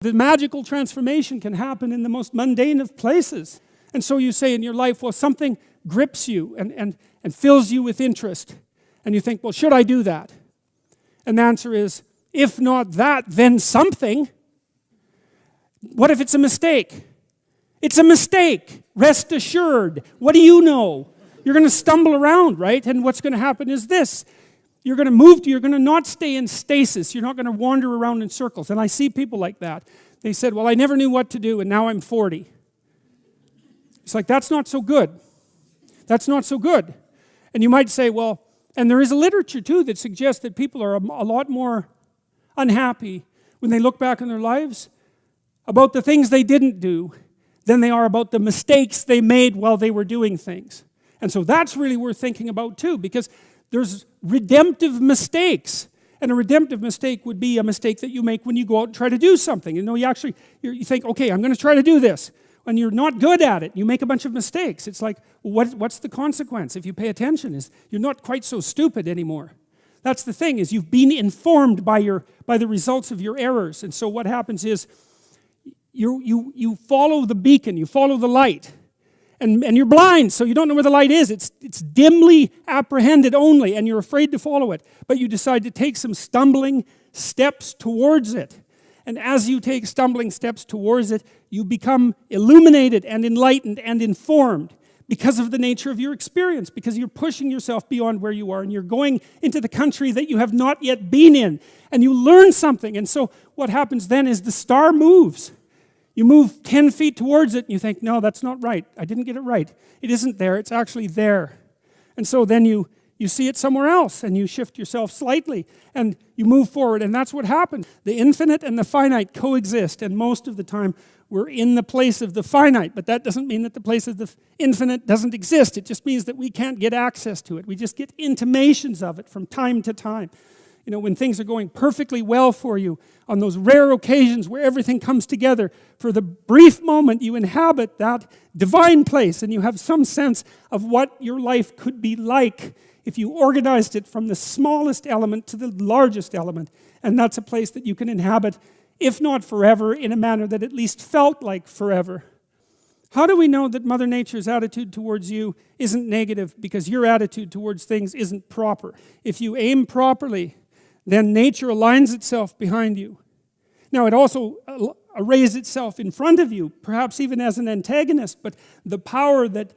The magical transformation can happen in the most mundane of places. And so you say in your life, well, something grips you and fills you with interest. And you think, well, should I do that? And the answer is, if not that, then something. What if it's a mistake? It's a mistake. Rest assured. What do you know? You're going to stumble around, right? And what's going to happen is this. You're going to not stay in stasis. You're not going to wander around in circles. And I see people like that. They said, well, I never knew what to do, and now I'm 40. It's like, that's not so good. That's not so good. And you might say, well, and there is a literature, too, that suggests that people are a lot more unhappy when they look back on their lives about the things they didn't do than they are about the mistakes they made while they were doing things. And so that's really worth thinking about, too, because there's redemptive mistakes. And a redemptive mistake would be a mistake that you make when you go out and try to do something. You know, you think, okay, I'm going to try to do this. When you're not good at it, you make a bunch of mistakes. It's like, well, what's the consequence if you pay attention? Is you're not quite so stupid anymore. That's the thing, is you've been informed by the results of your errors. And so what happens is you follow the beacon, you follow the light. And you're blind, so you don't know where the light is. It's dimly apprehended only, and you're afraid to follow it. But you decide to take some stumbling steps towards it. And as you take stumbling steps towards it, you become illuminated and enlightened and informed because of the nature of your experience, because you're pushing yourself beyond where you are, and you're going into the country that you have not yet been in, and you learn something. And so what happens then is the star moves. You move 10 feet towards it, and you think, no, that's not right. I didn't get it right. It isn't there. It's actually there. And so then you see it somewhere else, and you shift yourself slightly, and you move forward, and that's what happens. The infinite and the finite coexist, and most of the time we're in the place of the finite, but that doesn't mean that the place of the infinite doesn't exist. It just means that we can't get access to it. We just get intimations of it from time to time. You know, when things are going perfectly well for you, on those rare occasions where everything comes together, for the brief moment you inhabit that divine place and you have some sense of what your life could be like if you organized it from the smallest element to the largest element. And that's a place that you can inhabit, if not forever, in a manner that at least felt like forever. How do we know that Mother Nature's attitude towards you isn't negative because your attitude towards things isn't proper? If you aim properly, then nature aligns itself behind you. Now, it also arrays itself in front of you, perhaps even as an antagonist, but the power that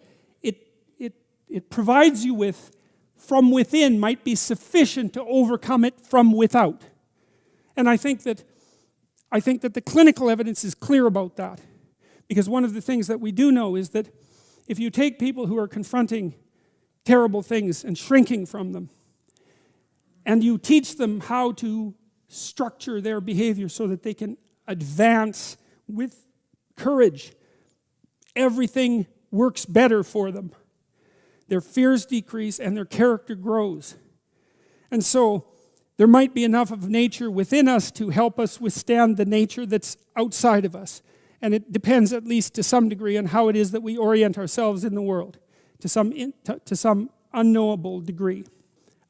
it provides you with from within might be sufficient to overcome it from without. And I think that the clinical evidence is clear about that. Because one of the things that we do know is that if you take people who are confronting terrible things and shrinking from them, and you teach them how to structure their behavior so that they can advance with courage, everything works better for them. Their fears decrease and their character grows. And so there might be enough of nature within us to help us withstand the nature that's outside of us. And it depends, at least to some degree, on how it is that we orient ourselves in the world, to some unknowable degree.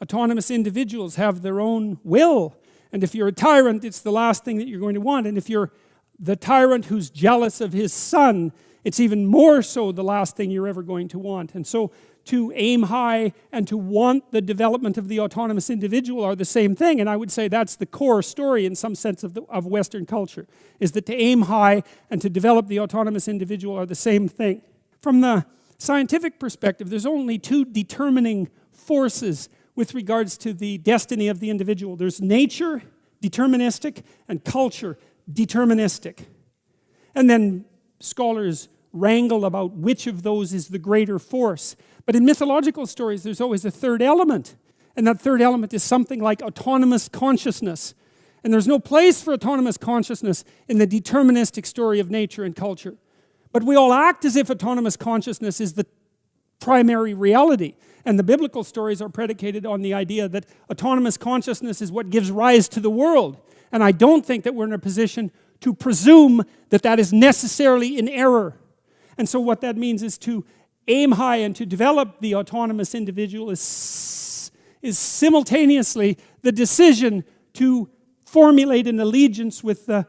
Autonomous individuals have their own will. And if you're a tyrant, it's the last thing that you're going to want. And if you're the tyrant who's jealous of his son, it's even more so the last thing you're ever going to want. And so to aim high and to want the development of the autonomous individual are the same thing. And I would say that's the core story in some sense of Western culture, is that to aim high and to develop the autonomous individual are the same thing. From the scientific perspective, there's only two determining forces with regards to the destiny of the individual. There's nature, deterministic, and culture, deterministic. And then scholars wrangle about which of those is the greater force. But in mythological stories, there's always a third element. And that third element is something like autonomous consciousness. And there's no place for autonomous consciousness in the deterministic story of nature and culture. But we all act as if autonomous consciousness is the primary reality. And the biblical stories are predicated on the idea that autonomous consciousness is what gives rise to the world. And I don't think that we're in a position to presume that that is necessarily in error. And so what that means is to aim high and to develop the autonomous individual is simultaneously the decision to formulate an allegiance with the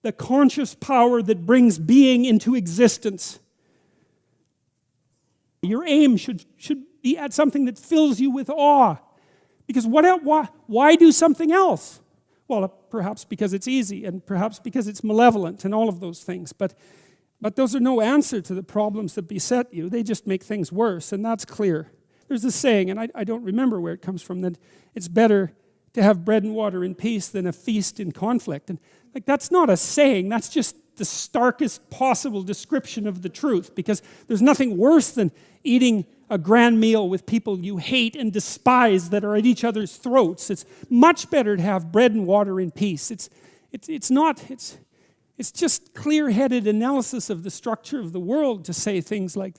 the conscious power that brings being into existence. Your aim should be at something that fills you with awe. Because why do something else? Well, perhaps because it's easy, and perhaps because it's malevolent, and all of those things. But those are no answer to the problems that beset you. They just make things worse, and that's clear. There's a saying, and I don't remember where it comes from, that it's better to have bread and water in peace than a feast in conflict. And like, that's not a saying, that's just the starkest possible description of the truth, because there's nothing worse than eating a grand meal with people you hate and despise that are at each other's throats. It's much better to have bread and water in peace. It's just clear-headed analysis of the structure of the world to say things like that.